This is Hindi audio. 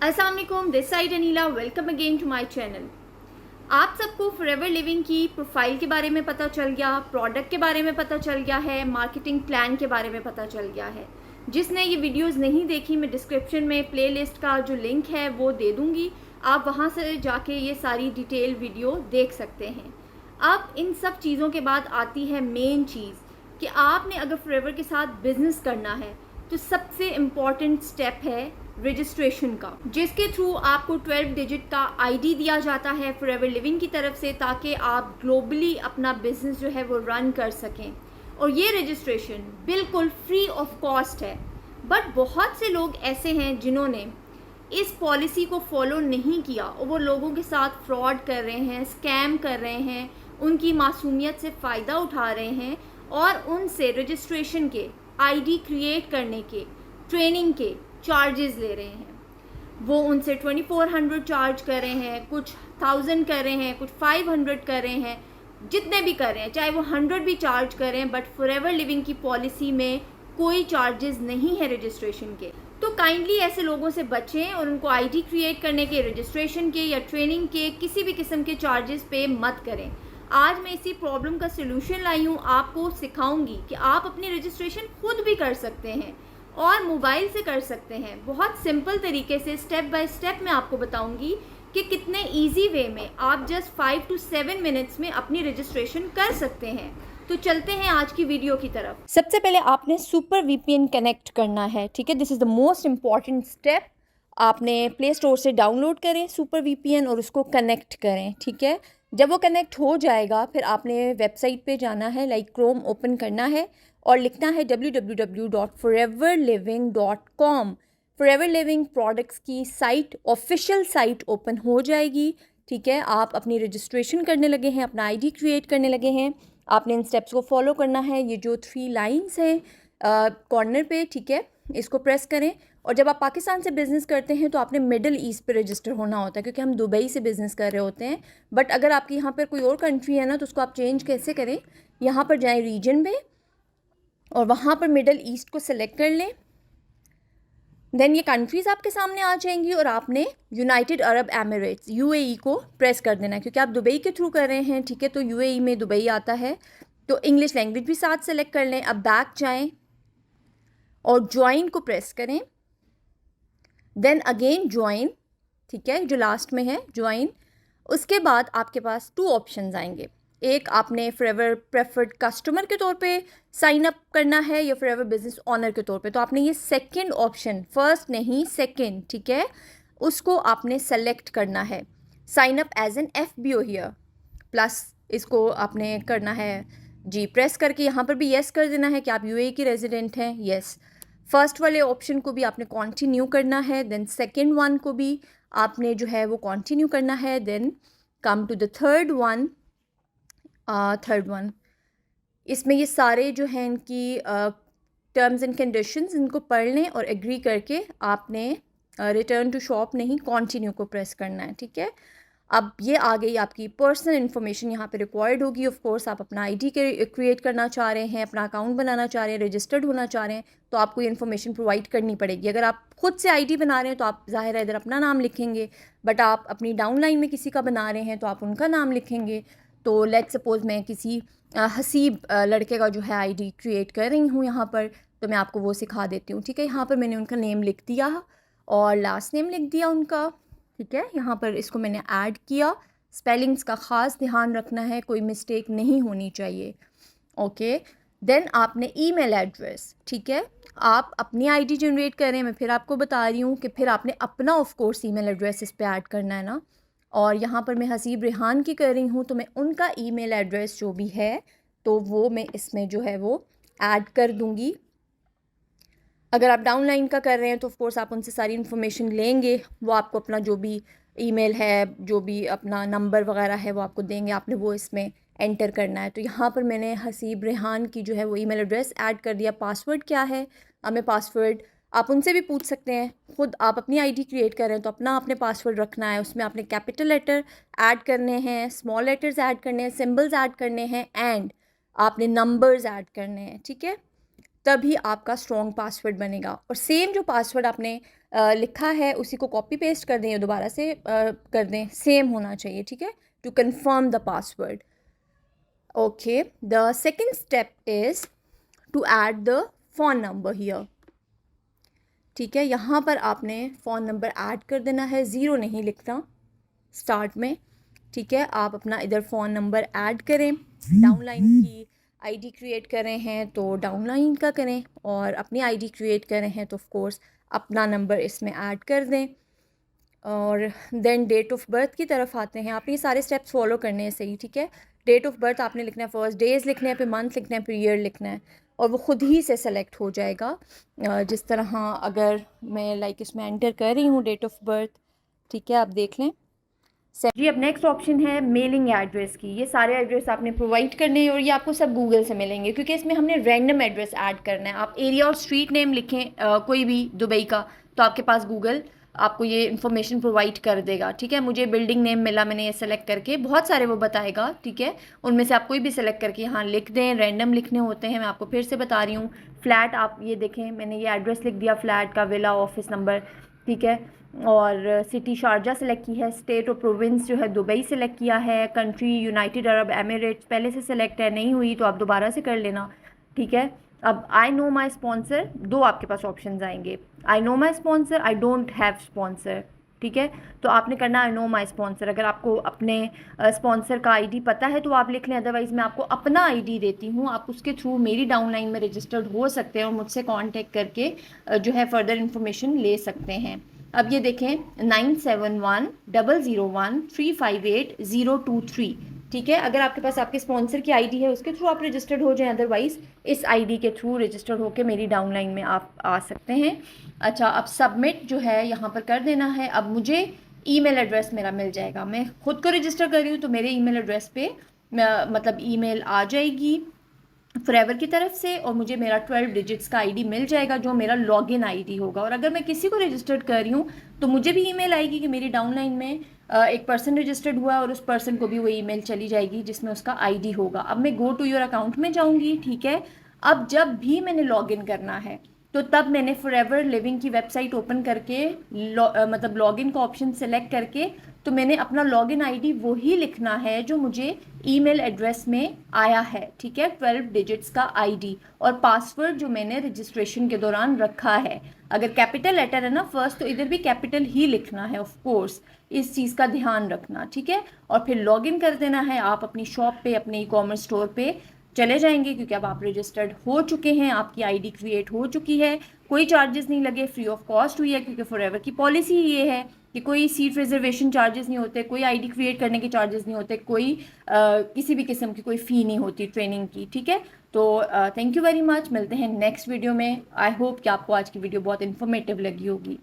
अस्सलाम वालेकुम, this side Anila. Welcome again to my channel. आप सबको फॉरएवर लिविंग की प्रोफाइल के बारे में पता चल गया, प्रोडक्ट के बारे में पता चल गया है, मार्केटिंग प्लान के बारे में पता चल गया है। जिसने ये वीडियोस नहीं देखी, मैं डिस्क्रिप्शन में प्लेलिस्ट का जो लिंक है वो दे दूँगी, आप वहाँ से जाके ये सारी डिटेल वीडियो देख सकते हैं। अब इन सब चीज़ों के बाद आती है मेन चीज़ कि आपने अगर फॉरएवर के साथ बिजनेस करना है तो सबसे इम्पॉर्टेंट स्टेप है रजिस्ट्रेशन का, जिसके थ्रू आपको 12 डिजिट का आईडी दिया जाता है फॉरएवर लिविंग की तरफ से, ताकि आप ग्लोबली अपना बिजनेस जो है वो रन कर सकें। और ये रजिस्ट्रेशन बिल्कुल फ्री ऑफ कॉस्ट है। बट बहुत से लोग ऐसे हैं जिन्होंने इस पॉलिसी को फॉलो नहीं किया और वो लोगों के साथ फ्रॉड कर रहे हैं, स्कैम कर रहे हैं, उनकी मासूमियत से फ़ायदा उठा रहे हैं और उनसे रजिस्ट्रेशन के, आईडी क्रिएट करने के, ट्रेनिंग के चार्जेस ले रहे हैं। वो उनसे 2400 चार्ज कर रहे हैं, कुछ 1000 कर रहे हैं, कुछ 500 कर रहे हैं, जितने भी कर रहे हैं, चाहे वो 100 भी चार्ज करें। बट फॉरएवर लिविंग की पॉलिसी में कोई चार्जेस नहीं है रजिस्ट्रेशन के। तो काइंडली ऐसे लोगों से बचें और उनको आईडी क्रिएट करने के, रजिस्ट्रेशन के या ट्रेनिंग के किसी भी किस्म के चार्जेस पे मत करें। आज मैं इसी प्रॉब्लम का सलूशन लाई हूँ, आपको सिखाऊंगी कि आप अपनी रजिस्ट्रेशन खुद भी कर सकते हैं और मोबाइल से कर सकते हैं। बहुत सिंपल तरीके से स्टेप बाय स्टेप मैं आपको बताऊंगी कि कितने इजी वे में आप जस्ट 5 to 7 मिनट्स में अपनी रजिस्ट्रेशन कर सकते हैं। तो चलते हैं आज की वीडियो की तरफ। सबसे पहले आपने सुपर वीपीएन कनेक्ट करना है, ठीक है। This is the most important step. आपने प्ले स्टोर से डाउनलोड करें सुपर वीपीएन और उसको कनेक्ट करें, ठीक है। जब वो कनेक्ट हो जाएगा फिर आपने वेबसाइट पे जाना है, लाइक क्रोम ओपन करना है और लिखना है www.foreverliving.com। फॉरएवर लिविंग प्रोडक्ट्स की साइट, ऑफिशियल साइट ओपन हो जाएगी, ठीक है। आप अपनी रजिस्ट्रेशन करने लगे हैं, अपना आईडी क्रिएट करने लगे हैं। आपने इन स्टेप्स को फॉलो करना है। ये जो 3 लाइंस हैं कॉर्नर पे, ठीक है, इसको प्रेस करें। और जब आप पाकिस्तान से बिज़नेस करते हैं तो आपने मिडल ईस्ट पे रजिस्टर होना होता है, क्योंकि हम दुबई से बिज़नेस कर रहे होते हैं। बट अगर आपकी यहाँ पर कोई और कंट्री है ना, तो उसको आप चेंज कैसे करें, यहाँ पर जाएँ रीजन में और वहाँ पर मिडल ईस्ट को सिलेक्ट कर लें। देन ये कंट्रीज़ आपके सामने आ जाएंगी और आपने यूनाइटेड अरब एमिरेट्स यूएई को प्रेस कर देना है, क्योंकि आप दुबई के थ्रू कर रहे हैं, ठीक है। तो यूएई में दुबई आता है, तो इंग्लिश लैंग्वेज भी साथ सेलेक्ट कर लें। अब बैक जाएं और ज्वाइन को प्रेस करें, देन अगेन ज्वाइन, ठीक है, जो लास्ट में है ज्वाइन। उसके बाद आपके पास 2 ऑप्शंस आएंगे। एक, आपने फॉरएवर प्रेफर्ड कस्टमर के तौर पे साइन अप करना है या फॉरएवर बिजनेस ओनर के तौर पे। तो आपने ये सेकंड ऑप्शन, फर्स्ट नहीं सेकंड, ठीक है, उसको आपने सेलेक्ट करना है। Sign up as an FBO here, plus इसको आपने करना है जी, प्रेस करके यहाँ पर भी येस कर देना है कि आप यूएई के रेजिडेंट हैं, येस। फर्स्ट वाले ऑप्शन को भी आपने कंटिन्यू करना है, देन सेकंड वन को भी आपने जो है वो कंटिन्यू करना है। Then come to the third one. इसमें ये सारे जो हैं इनकी टर्म्स एंड कंडीशंस, इनको पढ़ लें और एग्री करके आपने रिटर्न टू शॉप नहीं, कंटिन्यू को प्रेस करना है, ठीक है। अब ये आ गई आपकी पर्सनल इन्फॉर्मेशन यहाँ पे रिक्वायर्ड होगी। ऑफ कोर्स आप अपना आईडी क्रिएट करना चाह रहे हैं, अपना अकाउंट बनाना चाह रहे हैं, रजिस्टर्ड होना चाह रहे हैं, तो आपको ये इन्फॉर्मेशन प्रोवाइड करनी पड़ेगी। अगर आप खुद से आईडी बना रहे हैं तो आप ज़ाहिर है इधर अपना नाम लिखेंगे, बट आप अपनी डाउनलाइन में किसी का बना रहे हैं तो आप उनका नाम लिखेंगे। तो लेट्स सपोज़ मैं किसी हसीब लड़के का जो है आईडी क्रिएट कर रही हूँ यहाँ पर, तो मैं आपको वो सिखा देती हूँ, ठीक है। यहाँ पर मैंने उनका नेम लिख दिया और लास्ट नेम लिख दिया उनका, ठीक है। यहाँ पर इसको मैंने ऐड किया। स्पेलिंग्स का ख़ास ध्यान रखना है, कोई मिस्टेक नहीं होनी चाहिए, ओके। देन आपने ईमेल एड्रेस, ठीक है, आप अपनी आईडी जनरेट करें। मैं फिर आपको बता रही हूँ कि फिर आपने अपना ऑफ कोर्स ईमेल एड्रेस इस पर ऐड करना है ना। और यहाँ पर मैं हसीब रेहान की कर रही हूँ, तो मैं उनका ईमेल एड्रेस जो भी है तो वो मैं इसमें जो है वो ऐड कर दूँगी। अगर आप डाउनलाइन का कर रहे हैं तो ऑफ कोर्स आप उनसे सारी इन्फॉर्मेशन लेंगे, वो आपको अपना जो भी ईमेल है, जो भी अपना नंबर वगैरह है वो आपको देंगे, आपने वो इसमें एंटर करना है। तो यहाँ पर मैंने हसीब रेहान की जो है वो ईमेल एड्रेस ऐड कर दिया। पासवर्ड क्या है, हमें पासवर्ड आप उनसे भी पूछ सकते हैं। खुद आप अपनी आईडी क्रिएट कर रहे हैं तो अपना आपने पासवर्ड रखना है। उसमें आपने कैपिटल लेटर ऐड करने हैं, स्मॉल लेटर्स ऐड करने हैं, सिम्बल्स ऐड करने हैं एंड आपने नंबर्स ऐड करने हैं, ठीक है। तभी आपका स्ट्रॉन्ग पासवर्ड बनेगा। और सेम जो पासवर्ड आपने लिखा है उसी को कॉपी पेस्ट कर दें या दोबारा से कर दें, सेम होना चाहिए, ठीक है, to confirm the password. Okay, the second step is to add the phone number here. ठीक है, यहाँ पर आपने फ़ोन नंबर ऐड कर देना है, ज़ीरो नहीं लिखना स्टार्ट में। ठीक है, आप अपना इधर फ़ोन नंबर ऐड करें, डाउनलाइन की आईडी क्रिएट कर रहे हैं तो डाउनलाइन का करें, और अपनी आईडी क्रिएट कर रहे हैं तो ऑफ कोर्स अपना नंबर इसमें ऐड कर दें। और देन डेट ऑफ बर्थ की तरफ आते हैं। आपने ये सारे स्टेप्स फॉलो करने हैं, सही, ठीक है। डेट ऑफ बर्थ आपने लिखना है, फर्स्ट डेज़ लिखने हैं, फिर मंथ लिखना है, फिर ईयर लिखना है, और वो ख़ुद ही से सेलेक्ट हो जाएगा। जिस तरह अगर मैं लाइक इसमें एंटर कर रही हूँ डेट ऑफ बर्थ, ठीक है, आप देख लें। जी, अब नेक्स्ट ऑप्शन है मेलिंग एड्रेस की। ये सारे एड्रेस आपने प्रोवाइड करने हैं और ये आपको सब गूगल से मिलेंगे, क्योंकि इसमें हमने रैंडम एड्रेस ऐड करना है। आप एरिया और स्ट्रीट नेम लिखें कोई भी दुबई का, तो आपके पास गूगल आपको ये इन्फॉर्मेशन प्रोवाइड कर देगा। ठीक है, मुझे बिल्डिंग नेम मिला, मैंने ये सेलेक्ट करके, बहुत सारे वो बताएगा, ठीक है, उनमें से आप कोई भी सेलेक्ट करके यहाँ लिख दें। रैंडम लिखने होते हैं, मैं आपको फिर से बता रही हूँ। फ्लैट आप ये देखें, मैंने ये एड्रेस लिख दिया फ्लैट का, विला, ऑफिस नंबर, ठीक है, और सिटी शारजा सेलेक्ट की है, स्टेट और प्रोविंस जो है दुबई सेलेक्ट किया है, कंट्री यूनाइटेड अरब एमिरेट्स पहले से सेलेक्ट है, नहीं हुई तो आप दोबारा से कर लेना। ठीक है, अब आई नो माई स्पॉन्सर, दो आपके पास ऑप्शंस आएंगे, I know my sponsor, I don't have sponsor. ठीक है, तो आपने करना आई नो माई स्पॉन्सर। अगर आपको अपने स्पॉन्सर का आईडी पता है तो आप लिख लें, अदरवाइज़ मैं आपको अपना आईडी देती हूँ, आप उसके थ्रू मेरी डाउनलाइन में रजिस्टर्ड हो सकते हैं और मुझसे कांटेक्ट करके जो है फर्दर इन्फॉर्मेशन ले सकते हैं। अब ये देखें 971001358023। ठीक है, अगर आपके पास आपके स्पॉन्सर की आईडी है उसके थ्रू आप रजिस्टर्ड हो जाएं, अदरवाइज़ इस आईडी के थ्रू रजिस्टर्ड होकर मेरी डाउनलाइन में आप आ सकते हैं। अच्छा, अब सबमिट जो है यहाँ पर कर देना है। अब मुझे ईमेल एड्रेस मेरा मिल जाएगा, मैं खुद को रजिस्टर कर रही हूँ तो मेरे ईमेल एड्रेस पे मतलब ईमेल आ जाएगी फॉरएवर की तरफ से, और मुझे मेरा 12 डिजिट्स का आईडी मिल जाएगा जो मेरा लॉगिन आईडी होगा। और अगर मैं किसी को रजिस्टर्ड कर रही हूँ तो मुझे भी ईमेल आएगी कि मेरी डाउनलाइन में एक पर्सन रजिस्टर्ड हुआ है, और उस पर्सन को भी वो ईमेल चली जाएगी जिसमें उसका आईडी होगा। अब मैं गो टू योर अकाउंट में जाऊँगी। ठीक है, अब जब भी मैंने लॉगिन करना है तो तब मैंने फॉरएवर लिविंग की वेबसाइट ओपन करके मतलब लॉगिन का ऑप्शन सेलेक्ट करके, तो मैंने अपना लॉगिन आईडी वही लिखना है जो मुझे ईमेल एड्रेस में आया है। ठीक है, 12 डिजिट्स का आईडी, और पासवर्ड जो मैंने रजिस्ट्रेशन के दौरान रखा है। अगर कैपिटल लेटर है ना फर्स्ट, तो इधर भी कैपिटल ही लिखना है, ऑफ कोर्स इस चीज़ का ध्यान रखना। ठीक है, और फिर लॉगिन कर देना है। आप अपनी शॉप पे, अपने ई कॉमर्स स्टोर पे चले जाएंगे, क्योंकि अब आप रजिस्टर्ड हो चुके हैं, आपकी आईडी क्रिएट हो चुकी है, कोई चार्जेस नहीं लगे, फ्री ऑफ कॉस्ट हुई है, क्योंकि फॉरएवर की पॉलिसी ये है कि कोई सीट रिजर्वेशन चार्जेस नहीं होते, कोई आईडी क्रिएट करने के चार्जेस नहीं होते, कोई किसी भी किस्म की कोई फ़ी नहीं होती ट्रेनिंग की। ठीक है, तो थैंक यू वेरी मच, मिलते हैं नेक्स्ट वीडियो में। आई होप कि आपको आज की वीडियो बहुत इन्फॉर्मेटिव लगी होगी।